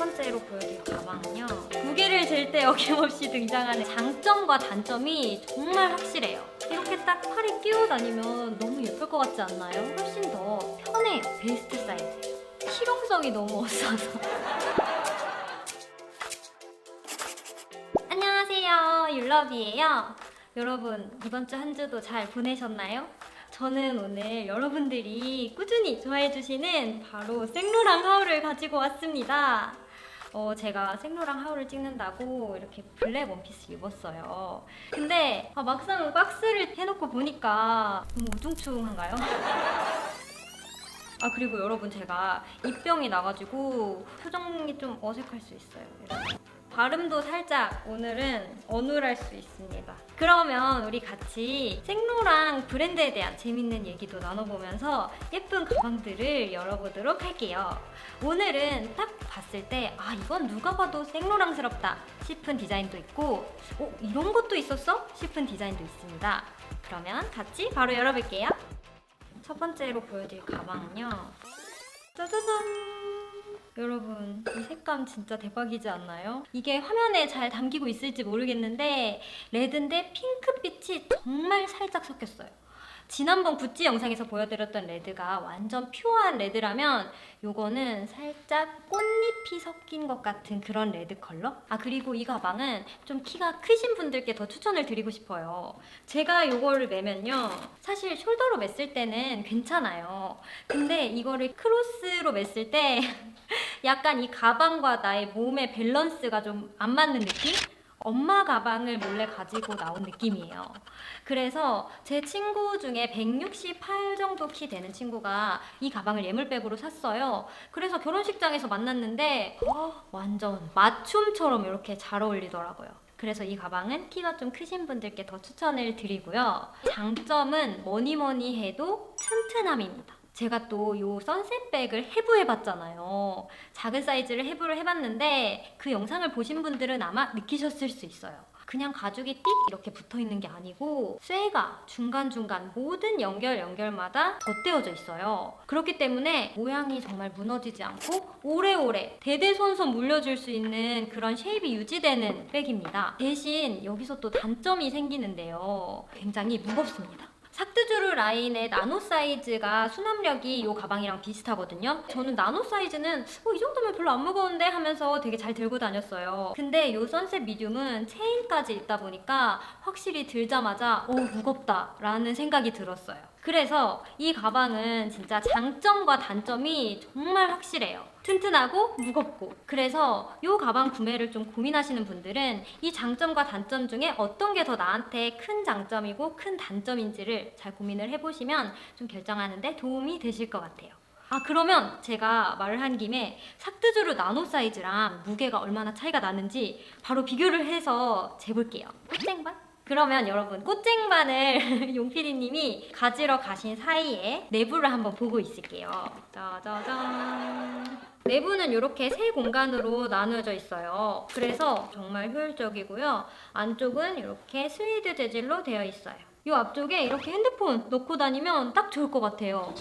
번째로 보여드릴 가방은요, 무게를 잴 때 어김없이 등장하는 장점과 단점이 정말 확실해요. 이렇게 딱 팔에 끼워 다니면 너무 예쁠 것 같지 않나요? 훨씬 더 편해요. 베스트 사이즈. 실용성이 너무 없어서. 안녕하세요, 율러비예요. 여러분, 이번 주 한 주도 잘 보내셨나요? 저는 오늘 여러분들이 꾸준히 좋아해주시는 바로 생로랑 하울을 가지고 왔습니다. 제가 생로랑 하울을 찍는다고 이렇게 블랙 원피스 입었어요. 근데 막상 박스를 해놓고 보니까 너무 우중충한가요? 그리고 여러분, 제가 입병이 나가지고 표정이 좀 어색할 수 있어요. 이렇게. 발음도 살짝 오늘은 어눌할 수 있습니다. 그러면 우리 같이 생로랑 브랜드에 대한 재밌는 얘기도 나눠보면서 예쁜 가방들을 열어보도록 할게요. 오늘은 딱 봤을 때 이건 누가 봐도 생로랑스럽다 싶은 디자인도 있고 이런 것도 있었어? 싶은 디자인도 있습니다. 그러면 같이 바로 열어볼게요. 첫 번째로 보여드릴 가방은요, 짜자잔! 여러분, 이 색감 진짜 대박이지 않나요? 이게 화면에 잘 담기고 있을지 모르겠는데 레드인데 핑크빛이 정말 살짝 섞였어요. 지난번 구찌 영상에서 보여드렸던 레드가 완전 퓨어한 레드라면 요거는 살짝 꽃잎이 섞인 것 같은 그런 레드 컬러? 그리고 이 가방은 좀 키가 크신 분들께 더 추천을 드리고 싶어요. 제가 요거를 매면요, 사실 숄더로 맸을 때는 괜찮아요. 근데 이거를 크로스로 맸을 때 약간 이 가방과 나의 몸의 밸런스가 좀 안 맞는 느낌? 엄마 가방을 몰래 가지고 나온 느낌이에요. 그래서 제 친구 중에 168 정도 키 되는 친구가 이 가방을 예물백으로 샀어요. 그래서 결혼식장에서 만났는데 완전 맞춤처럼 이렇게 잘 어울리더라고요. 그래서 이 가방은 키가 좀 크신 분들께 더 추천을 드리고요. 장점은 뭐니 해도 튼튼함입니다. 제가 또 요 선셋백을 해부해봤잖아요. 작은 사이즈를 해부를 해봤는데 그 영상을 보신 분들은 아마 느끼셨을 수 있어요. 그냥 가죽이 띡 이렇게 붙어있는 게 아니고 쇠가 중간중간 모든 연결마다 덧대어져 있어요. 그렇기 때문에 모양이 정말 무너지지 않고 오래오래 대대손손 물려줄 수 있는 그런 쉐입이 유지되는 백입니다. 대신 여기서 또 단점이 생기는데요, 굉장히 무겁습니다. 삭드주르 라인의 나노 사이즈가 수납력이 이 가방이랑 비슷하거든요. 저는 나노 사이즈는 이 정도면 별로 안 무거운데 하면서 되게 잘 들고 다녔어요. 근데 이 선셋 미디움은 체인까지 있다 보니까 확실히 들자마자 무겁다 라는 생각이 들었어요. 그래서 이 가방은 진짜 장점과 단점이 정말 확실해요. 튼튼하고 무겁고. 그래서 이 가방 구매를 좀 고민하시는 분들은 이 장점과 단점 중에 어떤 게 더 나한테 큰 장점이고 큰 단점인지를 잘 고민을 해보시면 좀 결정하는데 도움이 되실 것 같아요. 그러면 제가 말을 한 김에 삭드주르 나노 사이즈랑 무게가 얼마나 차이가 나는지 바로 비교를 해서 재볼게요. 꽃쟁반? 그러면 여러분, 꽃쟁반을 용피디님이 가지러 가신 사이에 내부를 한번 보고 있을게요. 짜자잔. 내부는 이렇게 세 공간으로 나누어져 있어요. 그래서 정말 효율적이고요. 안쪽은 이렇게 스위드 재질로 되어 있어요. 이 앞쪽에 이렇게 핸드폰 넣고 다니면 딱 좋을 것 같아요.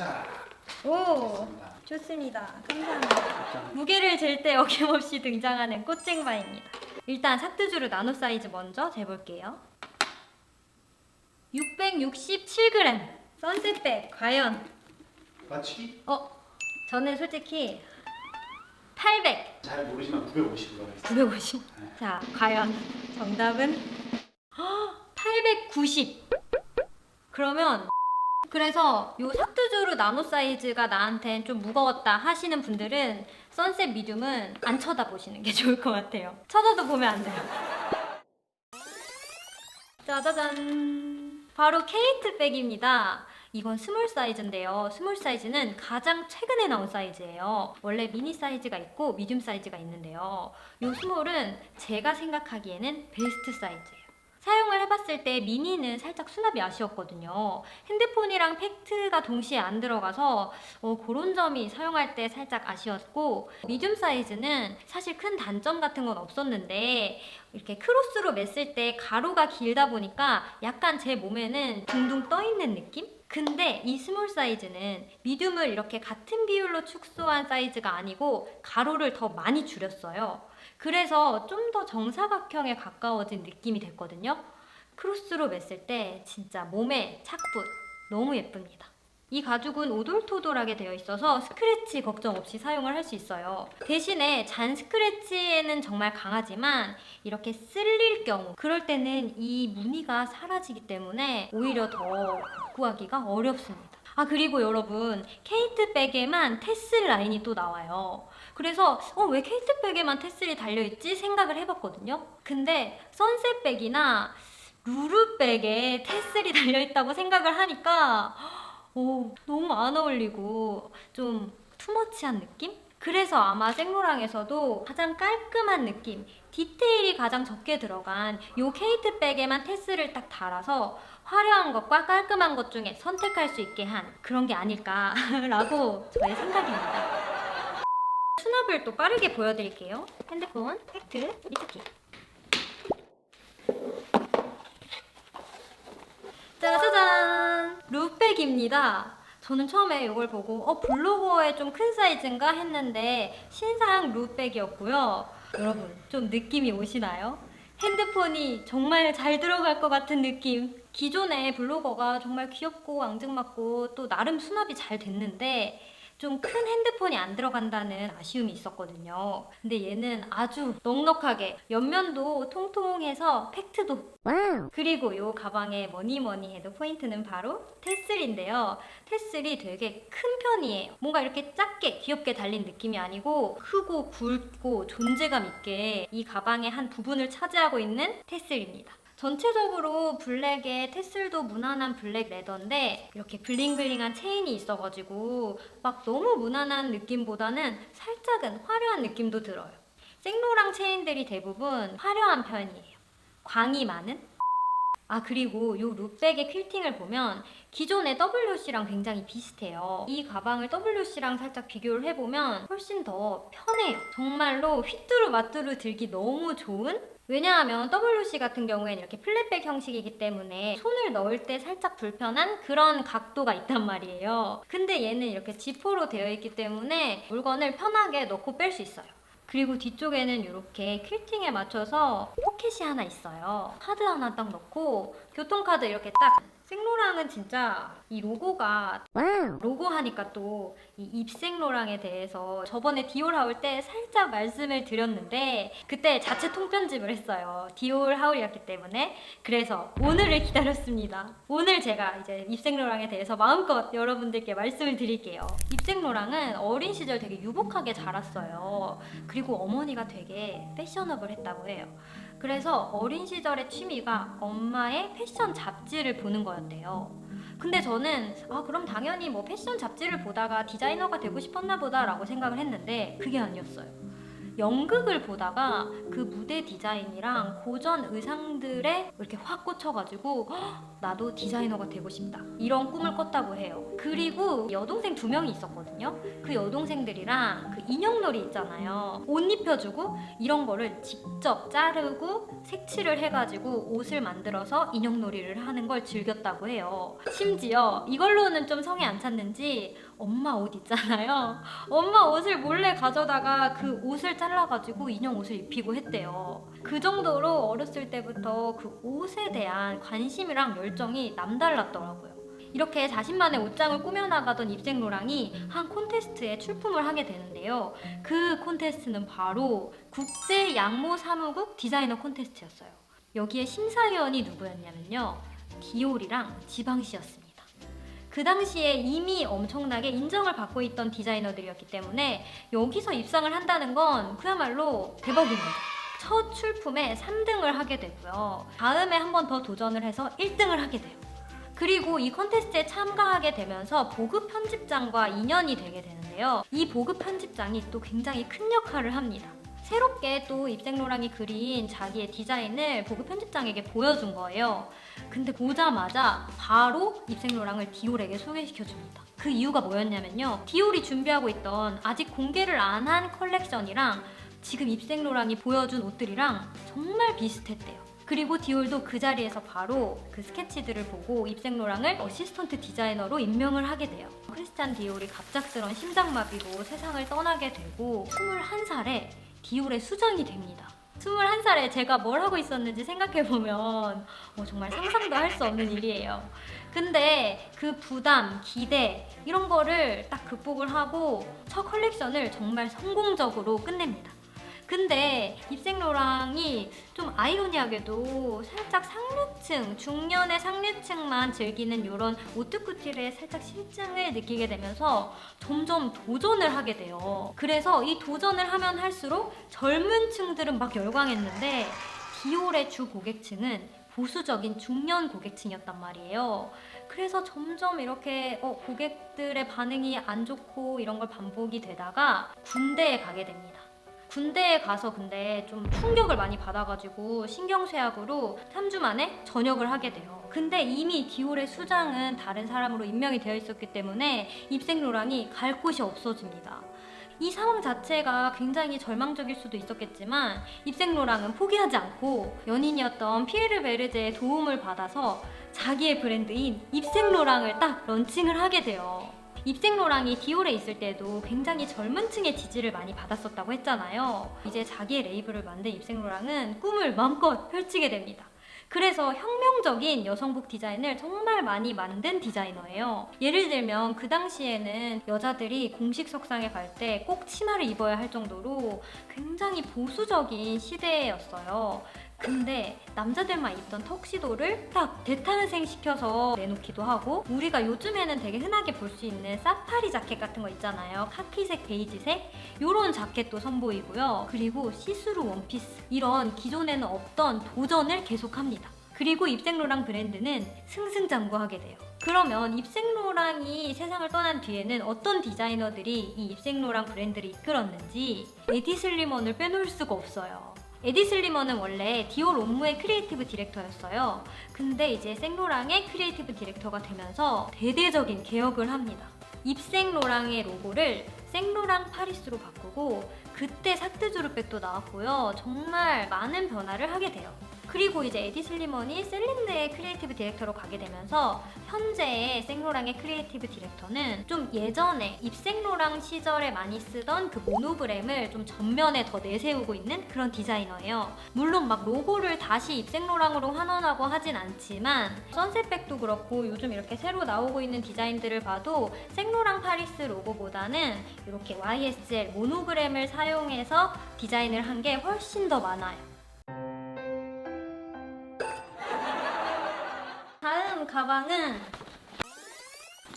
오, 좋습니다. 감사합니다. 무게를 잴 때 어김없이 등장하는 꽃쟁반입니다. 일단 삭드주르 나노 사이즈 먼저 재볼게요. 667g. 선셋백 과연 맞추기? 저는 솔직히 800. 잘 모르지만 950으로 하겠습니다. 950. 네. 자, 과연 정답은 890. 그러면 그래서 요 삭드주르 나노 사이즈가 나한텐 좀 무거웠다 하시는 분들은 선셋 미디움은 안 쳐다보시는 게 좋을 것 같아요. 쳐다도 보면 안 돼요. 짜자잔. 바로 케이트 백입니다. 이건 스몰 사이즈인데요. 스몰 사이즈는 가장 최근에 나온 사이즈예요. 원래 미니 사이즈가 있고 미디움 사이즈가 있는데요. 이 스몰은 제가 생각하기에는 베스트 사이즈예요. 사용을 해봤을 때 미니는 살짝 수납이 아쉬웠거든요. 핸드폰이랑 팩트가 동시에 안 들어가서 그런 점이 사용할 때 살짝 아쉬웠고, 미디움 사이즈는 사실 큰 단점 같은 건 없었는데 이렇게 크로스로 맸을 때 가로가 길다 보니까 약간 제 몸에는 둥둥 떠있는 느낌? 근데 이 스몰 사이즈는 미디움을 이렇게 같은 비율로 축소한 사이즈가 아니고 가로를 더 많이 줄였어요. 그래서 좀 더 정사각형에 가까워진 느낌이 됐거든요. 크로스로 맸을 때 진짜 몸에 착붙 너무 예쁩니다. 이 가죽은 오돌토돌하게 되어 있어서 스크래치 걱정 없이 사용을 할 수 있어요. 대신에 잔 스크래치에는 정말 강하지만 이렇게 쓸릴 경우 그럴 때는 이 무늬가 사라지기 때문에 오히려 더 구하기가 어렵습니다. 아, 그리고 여러분, 케이트백에만 테슬 라인이 또 나와요. 그래서 왜 케이트백에만 테슬이 달려있지 생각을 해봤거든요. 근데 선셋백이나 루루백에 테슬이 달려있다고 생각을 하니까 너무 안 어울리고 좀 투머치한 느낌? 그래서 아마 생로랑에서도 가장 깔끔한 느낌, 디테일이 가장 적게 들어간 요 케이트백에만 테슬을 딱 달아서 화려한 것과 깔끔한 것 중에 선택할 수 있게 한 그런 게 아닐까라고 저의 생각입니다. 수납을 또 빠르게 보여드릴게요. 핸드폰, 팩트, 리스키. 짜자잔! 룩백입니다. 저는 처음에 이걸 보고 블로거에 좀 큰 사이즈인가 했는데 신상 룩백이었고요. 여러분, 좀 느낌이 오시나요? 핸드폰이 정말 잘 들어갈 것 같은 느낌. 기존의 블로거가 정말 귀엽고 앙증맞고 또 나름 수납이 잘 됐는데 좀 큰 핸드폰이 안 들어간다는 아쉬움이 있었거든요. 근데 얘는 아주 넉넉하게 옆면도 통통해서 팩트도 그리고 이 가방의 뭐니 해도 포인트는 바로 테슬인데요. 테슬이 되게 큰 편이에요. 뭔가 이렇게 작게 귀엽게 달린 느낌이 아니고 크고 굵고 존재감 있게 이 가방의 한 부분을 차지하고 있는 테슬입니다. 전체적으로 블랙에 테슬도 무난한 블랙 레더인데 이렇게 블링블링한 체인이 있어가지고 막 너무 무난한 느낌보다는 살짝은 화려한 느낌도 들어요. 생로랑 체인들이 대부분 화려한 편이에요. 광이 많은? 아, 그리고 이 룩백의 퀼팅을 보면 기존의 WC랑 굉장히 비슷해요. 이 가방을 WC랑 살짝 비교를 해보면 훨씬 더 편해요. 정말로 휘뚜루마뚜루 들기 너무 좋은? 왜냐하면 WC 같은 경우에는 이렇게 플랫백 형식이기 때문에 손을 넣을 때 살짝 불편한 그런 각도가 있단 말이에요. 근데 얘는 이렇게 지퍼로 되어 있기 때문에 물건을 편하게 넣고 뺄 수 있어요. 그리고 뒤쪽에는 이렇게 퀼팅에 맞춰서 포켓이 하나 있어요. 카드 하나 딱 넣고 교통카드 이렇게 딱. 생로랑은 진짜 이 로고가 로고 하니까 또 이 입생로랑에 대해서 저번에 디올 하울 때 살짝 말씀을 드렸는데 그때 자체 통편집을 했어요. 디올 하울이었기 때문에. 그래서 오늘을 기다렸습니다. 오늘 제가 이제 입생로랑에 대해서 마음껏 여러분들께 말씀을 드릴게요. 입생로랑은 어린 시절 되게 유복하게 자랐어요. 그리고 어머니가 되게 패셔너블 했다고 해요. 그래서 어린 시절의 취미가 엄마의 패션 잡지를 보는 거였대요. 근데 저는 그럼 당연히 뭐 패션 잡지를 보다가 디자이너가 되고 싶었나 보다라고 생각을 했는데 그게 아니었어요. 연극을 보다가 그 무대 디자인이랑 고전 의상들에 이렇게 확 꽂혀가지고 나도 디자이너가 되고 싶다 이런 꿈을 꿨다고 해요. 그리고 여동생 2명이 있었거든요. 그 여동생들이랑 그 인형놀이 있잖아요. 옷 입혀주고 이런 거를 직접 자르고 색칠을 해가지고 옷을 만들어서 인형놀이를 하는 걸 즐겼다고 해요. 심지어 이걸로는 좀 성에 안 찼는지 엄마 옷 있잖아요. 엄마 옷을 몰래 가져다가 그 옷을 잘라가지고 인형 옷을 입히고 했대요. 그 정도로 어렸을 때부터 그 옷에 대한 관심이랑 열정이 남달랐더라고요. 이렇게 자신만의 옷장을 꾸며나가던 입생로랑이 한 콘테스트에 출품을 하게 되는데요. 그 콘테스트는 바로 국제 양모 사무국 디자이너 콘테스트였어요. 여기에 심사위원이 누구였냐면요. 디올이랑 지방시였습니다. 그 당시에 이미 엄청나게 인정을 받고 있던 디자이너들이었기 때문에 여기서 입상을 한다는 건 그야말로 대박입니다. 첫 출품에 3등을 하게 되고요. 다음에 한 번 더 도전을 해서 1등을 하게 돼요. 그리고 이 콘테스트에 참가하게 되면서 보급 편집장과 인연이 되게 되는데요. 이 보급 편집장이 또 굉장히 큰 역할을 합니다. 새롭게 또 입생로랑이 그린 자기의 디자인을 보급 편집장에게 보여준 거예요. 근데 보자마자 바로 입생로랑을 디올에게 소개시켜줍니다. 그 이유가 뭐였냐면요. 디올이 준비하고 있던 아직 공개를 안 한 컬렉션이랑 지금 입생로랑이 보여준 옷들이랑 정말 비슷했대요. 그리고 디올도 그 자리에서 바로 그 스케치들을 보고 입생로랑을 어시스턴트 디자이너로 임명을 하게 돼요. 크리스찬 디올이 갑작스런 심장마비로 세상을 떠나게 되고 21살에 디올의 수장이 됩니다. 21살에 제가 뭘 하고 있었는지 생각해보면 정말 상상도 할 수 없는 일이에요. 근데 그 부담, 기대 이런 거를 딱 극복을 하고 첫 컬렉션을 정말 성공적으로 끝냅니다. 근데 입생로랑이 좀 아이러니하게도 살짝 상류층, 중년의 상류층만 즐기는 이런 오트쿠티르의 살짝 실증을 느끼게 되면서 점점 도전을 하게 돼요. 그래서 이 도전을 하면 할수록 젊은 층들은 막 열광했는데 디올의 주 고객층은 보수적인 중년 고객층이었단 말이에요. 그래서 점점 이렇게 고객들의 반응이 안 좋고 이런 걸 반복이 되다가 군대에 가게 됩니다. 군대에 가서 근데 좀 충격을 많이 받아가지고 신경쇠약으로 3주 만에 전역을 하게 돼요. 근데 이미 디올의 수장은 다른 사람으로 임명이 되어 있었기 때문에 입생로랑이 갈 곳이 없어집니다. 이 상황 자체가 굉장히 절망적일 수도 있었겠지만 입생로랑은 포기하지 않고 연인이었던 피에르 베르제의 도움을 받아서 자기의 브랜드인 입생로랑을 딱 런칭을 하게 돼요. 입생로랑이 디올에 있을 때도 굉장히 젊은 층의 지지를 많이 받았었다고 했잖아요. 이제 자기의 레이블을 만든 입생로랑은 꿈을 마음껏 펼치게 됩니다. 그래서 혁명적인 여성복 디자인을 정말 많이 만든 디자이너예요. 예를 들면 그 당시에는 여자들이 공식 석상에 갈 때 꼭 치마를 입어야 할 정도로 굉장히 보수적인 시대였어요. 근데 남자들만 입던 턱시도를 딱 대탄생시켜서 내놓기도 하고 우리가 요즘에는 되게 흔하게 볼 수 있는 사파리 자켓 같은 거 있잖아요. 카키색, 베이지색 이런 자켓도 선보이고요. 그리고 시스루 원피스 이런 기존에는 없던 도전을 계속합니다. 그리고 입생로랑 브랜드는 승승장구하게 돼요. 그러면 입생로랑이 세상을 떠난 뒤에는 어떤 디자이너들이 이 입생로랑 브랜드를 이끌었는지 에디 슬리먼을 빼놓을 수가 없어요. 에디 슬리먼은 원래 디올 옴무의 크리에이티브 디렉터였어요. 근데 이제 생로랑의 크리에이티브 디렉터가 되면서 대대적인 개혁을 합니다. 입생로랑의 로고를 생로랑 파리스로 바꾸고 그때 사트주르백도 나왔고요. 정말 많은 변화를 하게 돼요. 그리고 이제 에디 슬리먼이 셀린드의 크리에이티브 디렉터로 가게 되면서 현재의 생로랑의 크리에이티브 디렉터는 좀 예전에 입생로랑 시절에 많이 쓰던 그 모노그램을 좀 전면에 더 내세우고 있는 그런 디자이너예요. 물론 막 로고를 다시 입생로랑으로 환원하고 하진 않지만 선셋백도 그렇고 요즘 이렇게 새로 나오고 있는 디자인들을 봐도 생로랑 파리스 로고보다는 이렇게 YSL 모노그램을 사용해서 디자인을 한 게 훨씬 더 많아요. 다음 가방은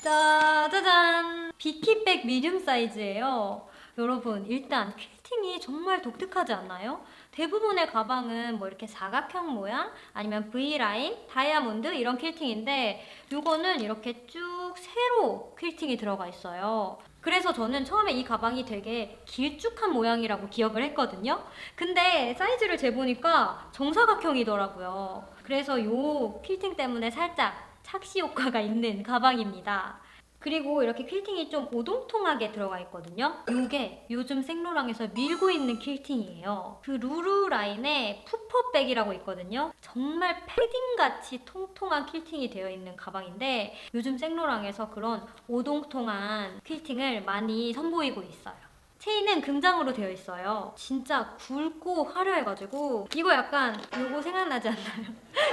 짜자잔! 비키백 미디움 사이즈예요. 여러분 일단 퀼팅이 정말 독특하지 않나요? 대부분의 가방은 뭐 이렇게 사각형 모양 아니면 V라인, 다이아몬드 이런 퀼팅인데 이거는 이렇게 쭉 세로 퀼팅이 들어가 있어요. 그래서 저는 처음에 이 가방이 되게 길쭉한 모양이라고 기억을 했거든요. 근데 사이즈를 재보니까 정사각형이더라고요. 그래서 이 퀼팅 때문에 살짝 착시 효과가 있는 가방입니다. 그리고 이렇게 퀼팅이 좀 오동통하게 들어가 있거든요. 이게 요즘 생로랑에서 밀고 있는 퀼팅이에요. 그 루루 라인에 푸퍼백이라고 있거든요. 정말 패딩같이 통통한 퀼팅이 되어 있는 가방인데 요즘 생로랑에서 그런 오동통한 퀼팅을 많이 선보이고 있어요. 체인은 금장으로 되어 있어요. 진짜 굵고 화려해가지고 이거 약간 요거 생각나지 않나요?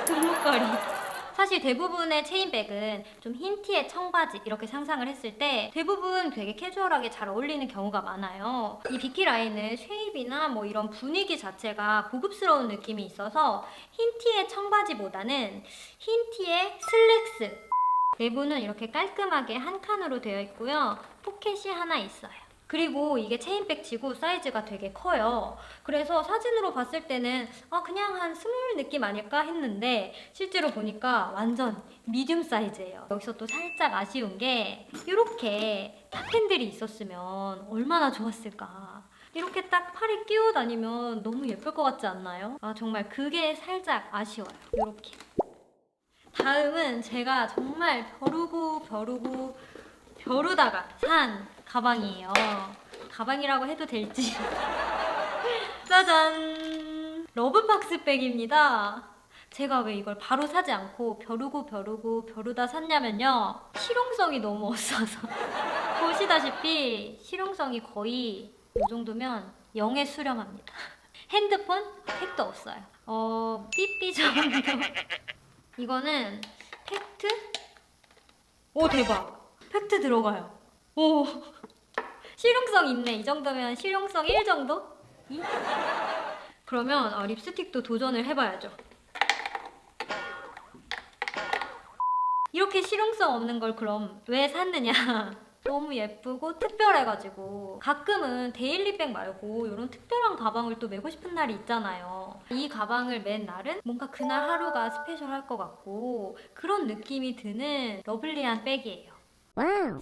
금목걸이. 사실 대부분의 체인백은 좀 흰 티에 청바지 이렇게 상상을 했을 때 대부분 되게 캐주얼하게 잘 어울리는 경우가 많아요. 이 비키 라인은 쉐입이나 뭐 이런 분위기 자체가 고급스러운 느낌이 있어서 흰 티에 청바지보다는 흰 티에 슬랙스. 내부는 이렇게 깔끔하게 한 칸으로 되어 있고요. 포켓이 하나 있어요. 그리고 이게 체인백 치고 사이즈가 되게 커요. 그래서 사진으로 봤을 때는 그냥 한 스몰 느낌 아닐까 했는데 실제로 보니까 완전 미디움 사이즈예요. 여기서 또 살짝 아쉬운 게 이렇게 탑핸들이 있었으면 얼마나 좋았을까. 이렇게 딱 팔에 끼고 다니면 너무 예쁠 것 같지 않나요? 정말 그게 살짝 아쉬워요. 이렇게. 다음은 제가 정말 벼르다가 산 가방이에요. 가방이라고 해도 될지. 짜잔! 러브박스 백입니다. 제가 왜 이걸 바로 사지 않고 벼르다 샀냐면요. 실용성이 너무 없어서. 보시다시피 실용성이 거의 이 정도면 0에 수렴합니다. 핸드폰 택도 없어요. 삐삐 정도. 이거는 팩트? 오 대박. 팩트 들어가요. 오 실용성 있네. 이 정도면 실용성 1 정도? 2? 그러면 립스틱도 도전을 해봐야죠. 이렇게 실용성 없는 걸 그럼 왜 샀느냐? 너무 예쁘고 특별해가지고 가끔은 데일리백 말고 이런 특별한 가방을 또 메고 싶은 날이 있잖아요. 이 가방을 맨 날은 뭔가 그날 하루가 스페셜할 것 같고 그런 느낌이 드는 러블리한 백이에요.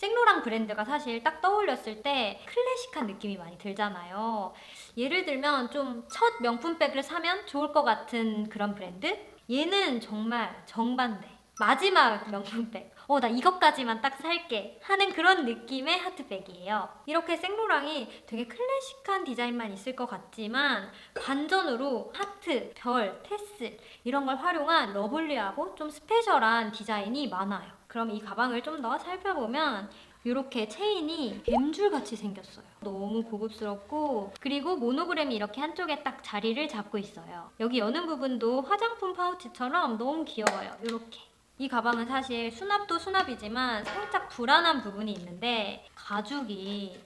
생로랑 브랜드가 사실 딱 떠올렸을 때 클래식한 느낌이 많이 들잖아요. 예를 들면 좀 첫 명품백을 사면 좋을 것 같은 그런 브랜드? 얘는 정말 정반대. 마지막 명품백. 나 이것까지만 딱 살게 하는 그런 느낌의 하트백이에요. 이렇게 생로랑이 되게 클래식한 디자인만 있을 것 같지만 반전으로 하트, 별, 테슬 이런 걸 활용한 러블리하고 좀 스페셜한 디자인이 많아요. 그럼 이 가방을 좀 더 살펴보면 이렇게 체인이 뱀줄같이 생겼어요. 너무 고급스럽고 그리고 모노그램이 이렇게 한쪽에 딱 자리를 잡고 있어요. 여기 여는 부분도 화장품 파우치처럼 너무 귀여워요. 이렇게. 이 가방은 사실 수납도 수납이지만 살짝 불안한 부분이 있는데 가죽이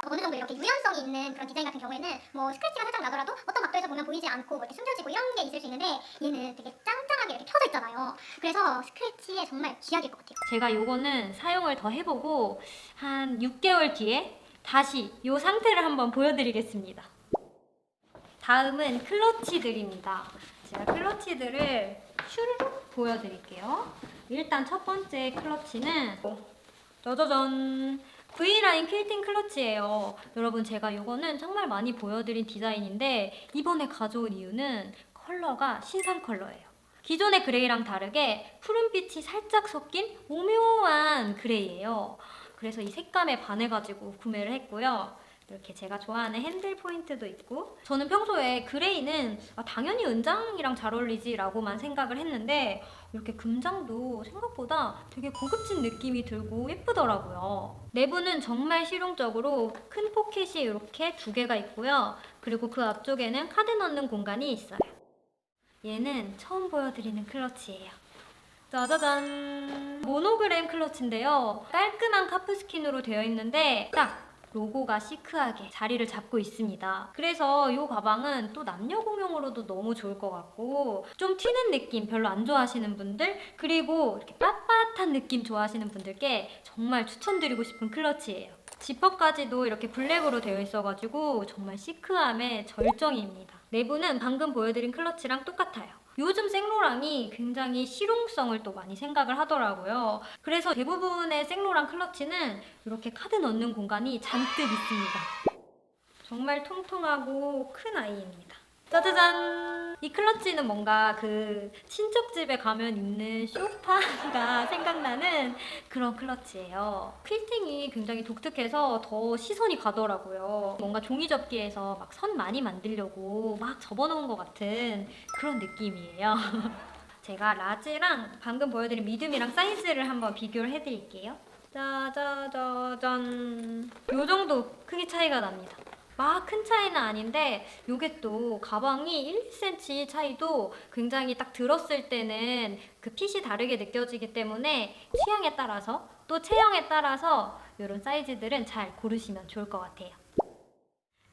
어느 정도 이렇게 유연성이 있는 그런 디자인 같은 경우에는 뭐 스크래치가 살짝 나더라도 어떤 각도에서 보면 보이지 않고 뭐 이렇게 숨겨지고 이런 게 있을 수 있는데 얘는 되게 짱짱하게 이렇게 펴져 있잖아요. 그래서 스크래치에 정말 기약일 것 같아요. 제가 요거는 사용을 더 해보고 한 6개월 뒤에 다시 요 상태를 한번 보여드리겠습니다. 다음은 클러치들입니다. 제가 클러치들을 슈르륵 보여드릴게요. 일단 첫 번째 클러치는 짜자잔! V라인 퀼팅 클러치예요. 여러분 제가 요거는 정말 많이 보여드린 디자인인데 이번에 가져온 이유는 컬러가 신상 컬러예요. 기존의 그레이랑 다르게 푸른빛이 살짝 섞인 오묘한 그레이예요. 그래서 이 색감에 반해가지고 구매를 했고요. 이렇게 제가 좋아하는 핸들 포인트도 있고 저는 평소에 그레이는 당연히 은장이랑 잘 어울리지 라고만 생각을 했는데 이렇게 금장도 생각보다 되게 고급진 느낌이 들고 예쁘더라고요. 내부는 정말 실용적으로 큰 포켓이 이렇게 2개가 있고요. 그리고 그 앞쪽에는 카드 넣는 공간이 있어요. 얘는 처음 보여드리는 클러치예요. 짜자잔! 모노그램 클러치인데요. 깔끔한 카프스킨으로 되어 있는데 딱 로고가 시크하게 자리를 잡고 있습니다. 그래서 이 가방은 또 남녀 공용으로도 너무 좋을 것 같고 좀 튀는 느낌 별로 안 좋아하시는 분들 그리고 이렇게 빳빳한 느낌 좋아하시는 분들께 정말 추천드리고 싶은 클러치예요. 지퍼까지도 이렇게 블랙으로 되어 있어가지고 정말 시크함의 절정입니다. 내부는 방금 보여드린 클러치랑 똑같아요. 요즘 생로랑이 굉장히 실용성을 또 많이 생각을 하더라고요. 그래서 대부분의 생로랑 클러치는 이렇게 카드 넣는 공간이 잔뜩 있습니다. 정말 통통하고 큰 아이입니다. 짜자잔! 이 클러치는 뭔가 그 친척집에 가면 있는 쇼파가 생각나는 그런 클러치예요. 퀼팅이 굉장히 독특해서 더 시선이 가더라고요. 뭔가 종이접기에서 막 선 많이 만들려고 막 접어놓은 것 같은 그런 느낌이에요. 제가 라지랑 방금 보여드린 미디움이랑 사이즈를 한번 비교를 해드릴게요. 짜자자잔! 요 정도 크기 차이가 납니다. 막 큰 차이는 아닌데 요게 또 가방이 1, 2cm 차이도 굉장히 딱 들었을 때는 그 핏이 다르게 느껴지기 때문에 취향에 따라서 또 체형에 따라서 이런 사이즈들은 잘 고르시면 좋을 것 같아요.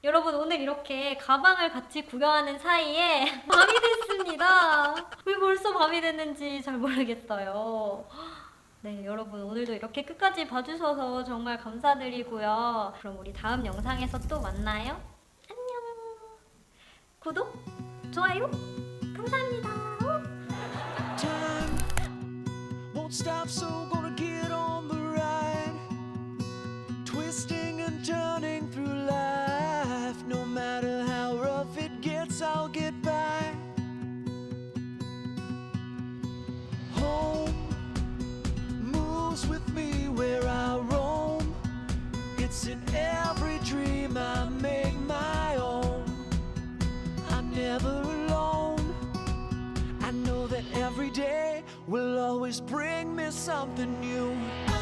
여러분 오늘 이렇게 가방을 같이 구경하는 사이에 밤이 됐습니다. 왜 벌써 밤이 됐는지 잘 모르겠어요. 네, 여러분 오늘도 이렇게 끝까지 봐주셔서 정말 감사드리고요. 그럼 우리 다음 영상에서 또 만나요. 안녕. 구독, 좋아요, 감사합니다. Time won't stop, so gonna get on the ride. Twisting and turning through life. No matter how rough it gets, I'll get by. Home moves with me where I roam. It's in every dream I make my own. I'm never alone. I know that will always bring me something new.